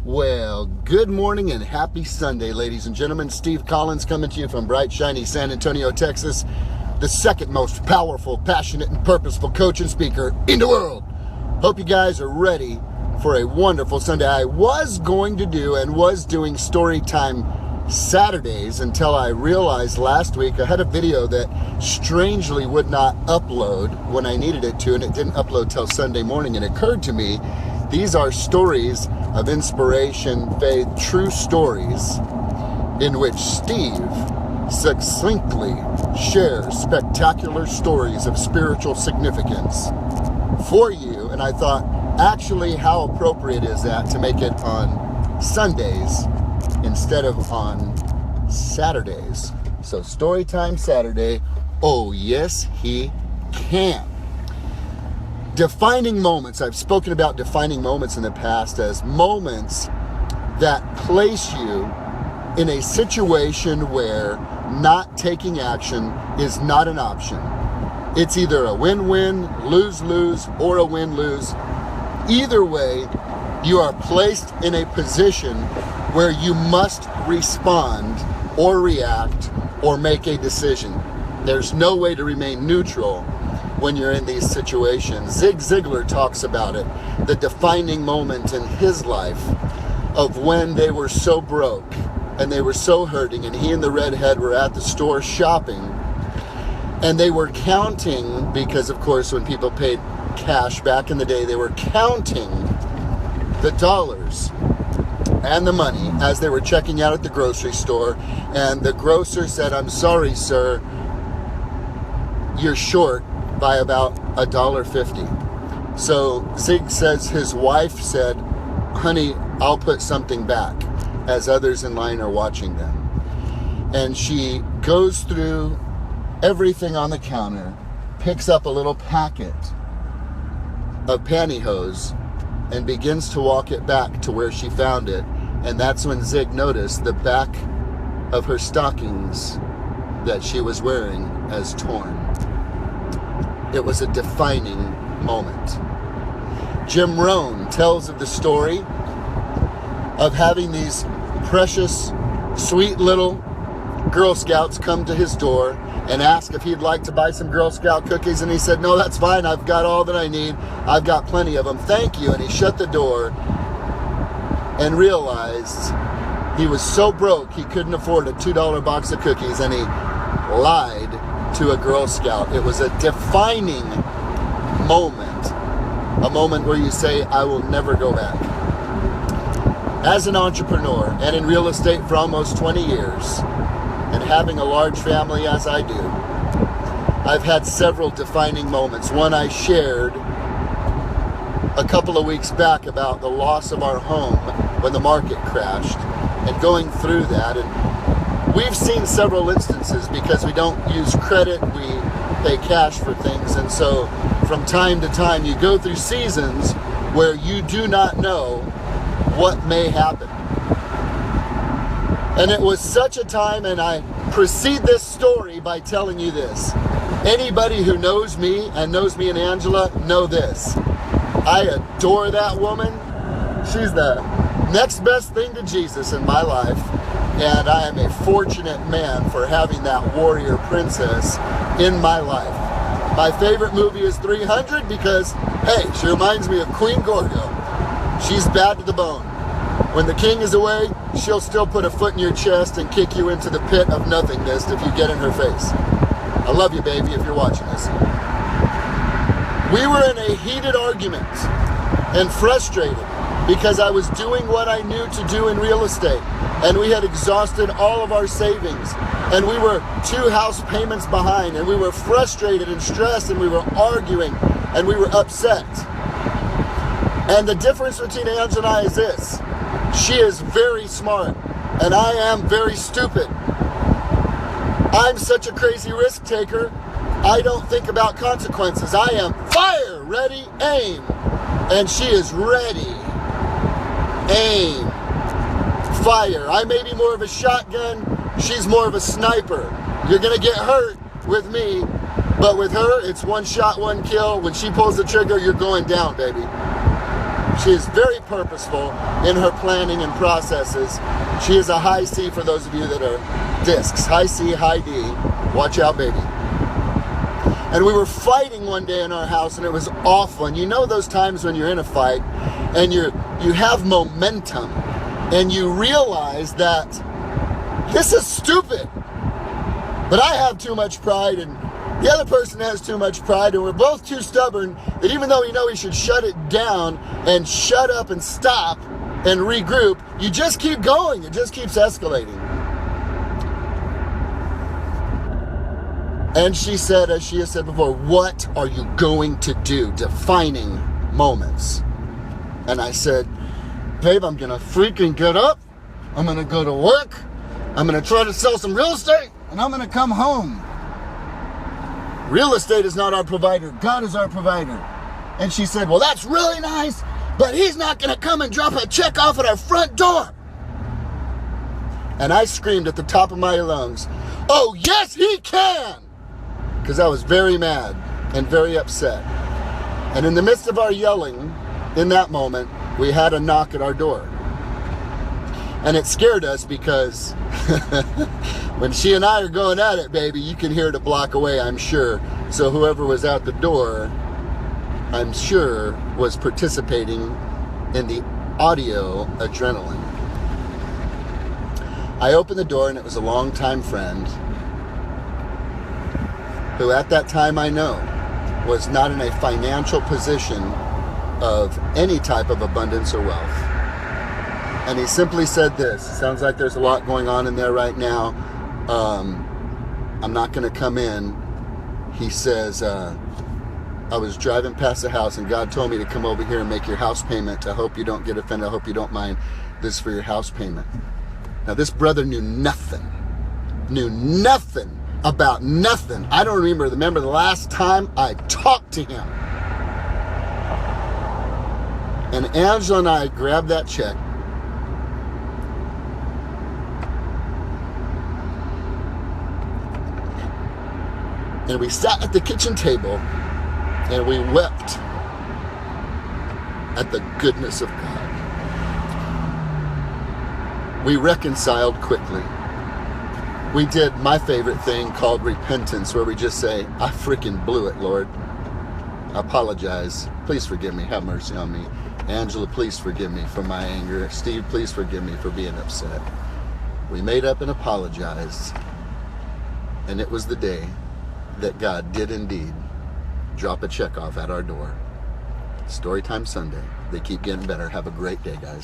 Well, good morning and happy Sunday, ladies and gentlemen. Steve Collins coming to you from bright, shiny San Antonio, Texas, the second most powerful, passionate, and purposeful coach and speaker in the world. Hope you guys are ready for a wonderful Sunday. I was going to do and was doing Storytime Saturdays until I realized last week I had a video that strangely would not upload when I needed it to, and it didn't upload till Sunday morning. And it occurred to me, these are stories of inspiration, faith, true stories in which Steve succinctly shares spectacular stories of spiritual significance for you. And I thought, actually, how appropriate is that to make it on Sundays instead of on Saturdays? So Storytime Saturday, oh yes, he can. Defining moments. I've spoken about defining moments in the past as moments that place you in a situation where not taking action is not an option. It's either a win-win, lose-lose, or a win-lose. Either way, you are placed in a position where you must respond or react or make a decision. There's no way to remain neutral when you're in these situations. Zig Ziglar talks about it, the defining moment in his life of when they were so broke and they were so hurting, and he and the redhead were at the store shopping, and they were counting, because of course when people paid cash back in the day, they were counting the dollars and the money as they were checking out at the grocery store. And the grocer said, "I'm sorry, sir, you're short by about $1.50. So Zig says his wife said, "Honey, I'll put something back," as others in line are watching them. And she goes through everything on the counter, picks up a little packet of pantyhose, and begins to walk it back to where she found it. And that's when Zig noticed the back of her stockings that she was wearing as torn. It was a defining moment. Jim Rohn tells of the story of having these precious, sweet little Girl Scouts come to his door and ask if he'd like to buy some Girl Scout cookies. And he said, "No, that's fine. I've got all that I need. I've got plenty of them. Thank you." And he shut the door and realized he was so broke he couldn't afford a $2 box of cookies, and he lied to a Girl Scout. It was a defining moment, a moment where you say, "I will never go back." As an entrepreneur and in real estate for almost 20 years, and having a large family as I do, I've had several defining moments. One I shared a couple of weeks back about the loss of our home when the market crashed, and going through that. And we've seen several instances, because we don't use credit, we pay cash for things. And so from time to time, you go through seasons where you do not know what may happen. And it was such a time, and I precede this story by telling you this. Anybody who knows me and knows me and Angela know this. I adore that woman. She's the next best thing to Jesus in my life. And I am a fortunate man for having that warrior princess in my life. My favorite movie is 300 because, hey, she reminds me of Queen Gorgo. She's bad to the bone. When the king is away, she'll still put a foot in your chest and kick you into the pit of nothingness if you get in her face. I love you, baby, if you're watching this. We were in a heated argument and frustrated because I was doing what I knew to do in real estate, and we had exhausted all of our savings, and we were 2 house payments behind, and we were frustrated and stressed, and we were arguing, and we were upset. And the difference between Angela and I is this: she is very smart, and I am very stupid. I'm such a crazy risk taker, I don't think about consequences. I am fire, ready, aim. And she is ready, aim, fire. I may be more of a shotgun, she's more of a sniper. You're gonna get hurt with me, but with her, it's one shot, one kill. When she pulls the trigger, you're going down, baby. She is very purposeful in her planning and processes. She is a high C for those of you that are discs. High C, high D. Watch out, baby. And we were fighting one day in our house, and it was awful. And you know those times when you're in a fight and you have momentum and you realize that this is stupid, but I have too much pride and the other person has too much pride, and we're both too stubborn that even though we know we should shut it down and shut up and stop and regroup, you just keep going. It just keeps escalating. And she said, as she has said before, what are you going to do? Defining moments. And I said, babe, I'm going to freaking get up. I'm going to go to work. I'm going to try to sell some real estate, and I'm going to come home. Real estate is not our provider. God is our provider. And she said, well, that's really nice, but he's not going to come and drop a check off at our front door. And I screamed at the top of my lungs, oh, yes, he can. Because I was very mad and very upset. And in the midst of our yelling, in that moment, we had a knock at our door. And it scared us because when she and I are going at it, baby, you can hear it a block away, I'm sure. So whoever was out the door, I'm sure, was participating in the audio adrenaline. I opened the door, and it was a longtime friend who at that time I know was not in a financial position of any type of abundance or wealth. And he simply said this, sounds like there's a lot going on in there right now. I'm not going to come in. He says, I was driving past the house and God told me to come over here and make your house payment. I hope you don't get offended. I hope you don't mind. This is for your house payment. Now this brother knew nothing about nothing. I don't remember the last time I talked to him. And Angela and I grabbed that check. And we sat at the kitchen table and we wept at the goodness of God. We reconciled quickly. We did my favorite thing called repentance, where we just say, I freaking blew it, Lord. I apologize. Please forgive me. Have mercy on me. Angela, please forgive me for my anger. Steve, please forgive me for being upset. We made up and apologized. And it was the day that God did indeed drop a check off at our door. Storytime Sunday. They keep getting better. Have a great day, guys.